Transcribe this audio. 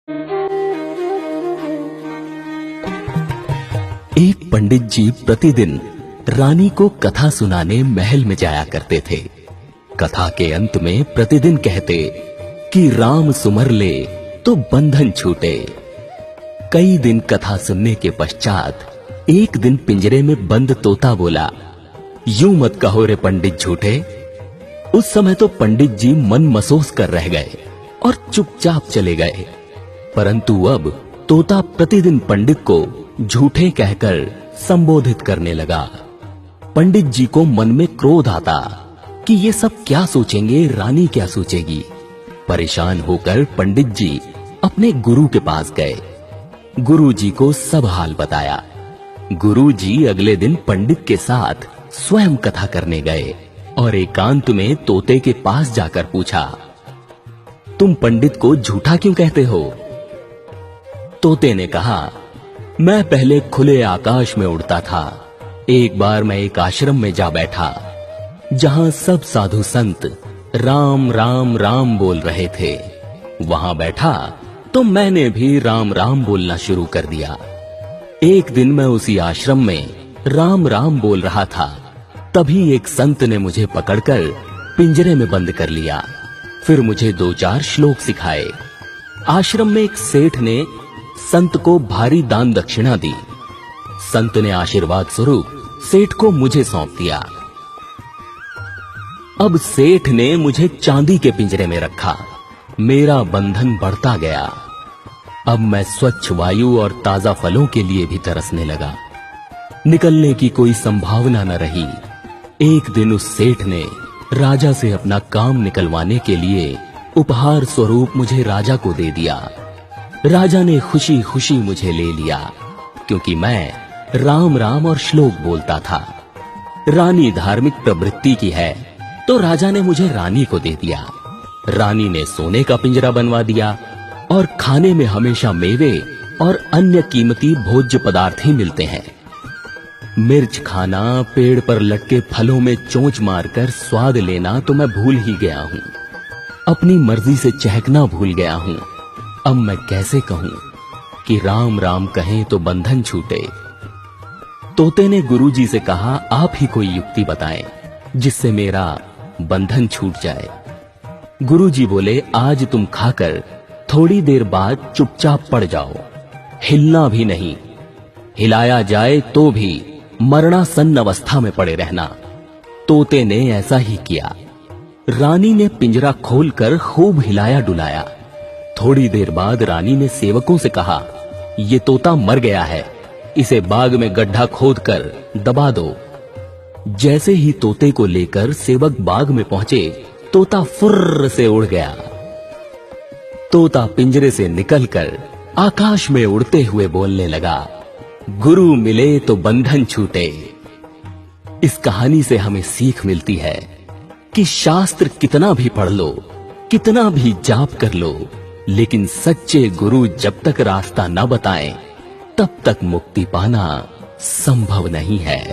एक पंडित जी प्रतिदिन रानी को कथा सुनाने महल में जाया करते थे। कथा के अंत में प्रतिदिन कहते कि राम सुमर ले तो बंधन छूटे। कई दिन कथा सुनने के पश्चात एक दिन पिंजरे में बंद तोता बोला, यूं मत कहो रे पंडित झूठे। उस समय तो पंडित जी मन मसोस कर रह गए और चुपचाप चले गए। परंतु अब तोता प्रतिदिन पंडित को झूठे कहकर संबोधित करने लगा। पंडित जी को मन में क्रोध आता कि ये सब क्या सोचेंगे, रानी क्या सोचेगी। परेशान होकर पंडित जी अपने गुरु के पास गए। गुरु जी को सब हाल बताया। गुरु जी अगले दिन पंडित के साथ स्वयं कथा करने गए और एकांत में तोते के पास जाकर पूछा, तुम पंडित को झूठा क्यों कहते हो? तोते ने कहा, मैं पहले खुले आकाश में उड़ता था। एक बार मैं एक आश्रम में जा बैठा जहां सब साधु संत राम राम राम बोल रहे थे। वहां बैठा तो मैंने भी राम राम बोलना शुरू कर दिया। एक दिन मैं उसी आश्रम में राम राम बोल रहा था, तभी एक संत ने मुझे पकड़कर पिंजरे में बंद कर लिया। फिर मुझे 2-4 श्लोक सिखाए। आश्रम में एक सेठ ने संत को भारी दान दक्षिणा दी। संत ने आशीर्वाद स्वरूप सेठ को मुझे सौंप दिया। अब सेठ ने मुझे चांदी के पिंजरे में रखा। मेरा बंधन बढ़ता गया। अब मैं स्वच्छ वायु और ताजा फलों के लिए भी तरसने लगा। निकलने की कोई संभावना न रही। एक दिन उस सेठ ने राजा से अपना काम निकलवाने के लिए उपहार स्वरूप मुझे राजा को दे दिया। राजा ने खुशी खुशी मुझे ले लिया, क्योंकि मैं राम राम और श्लोक बोलता था। रानी धार्मिक प्रवृत्ति की है, तो राजा ने मुझे रानी को दे दिया। रानी ने सोने का पिंजरा बनवा दिया और खाने में हमेशा मेवे और अन्य कीमती भोज्य पदार्थ ही मिलते हैं। मिर्च खाना, पेड़ पर लटके फलों में चोंच मारकर स्वाद लेना तो मैं भूल ही गया हूँ। अपनी मर्जी से चहकना भूल गया हूँ। अब मैं कैसे कहूं कि राम राम कहें तो बंधन छूटे। तोते ने गुरुजी से कहा, आप ही कोई युक्ति बताएं जिससे मेरा बंधन छूट जाए। गुरुजी बोले, आज तुम खाकर थोड़ी देर बाद चुपचाप पड़ जाओ, हिलना भी नहीं। हिलाया जाए तो भी मरणासन्न अवस्था में पड़े रहना। तोते ने ऐसा ही किया। रानी ने पिंजरा खोलकर खूब हिलाया डुलाया। थोड़ी देर बाद रानी ने सेवकों से कहा, ये तोता मर गया है, इसे बाग में गड्ढा खोदकर दबा दो। जैसे ही तोते को लेकर सेवक बाग में पहुंचे, तोता फुर्र से उड़ गया। तोता पिंजरे से निकलकर आकाश में उड़ते हुए बोलने लगा, गुरु मिले तो बंधन छूटे। इस कहानी से हमें सीख मिलती है कि शास्त्र कितना भी पढ़ लो, कितना भी जाप कर लो, लेकिन सच्चे गुरु जब तक रास्ता न बताएं, तब तक मुक्ति पाना संभव नहीं है।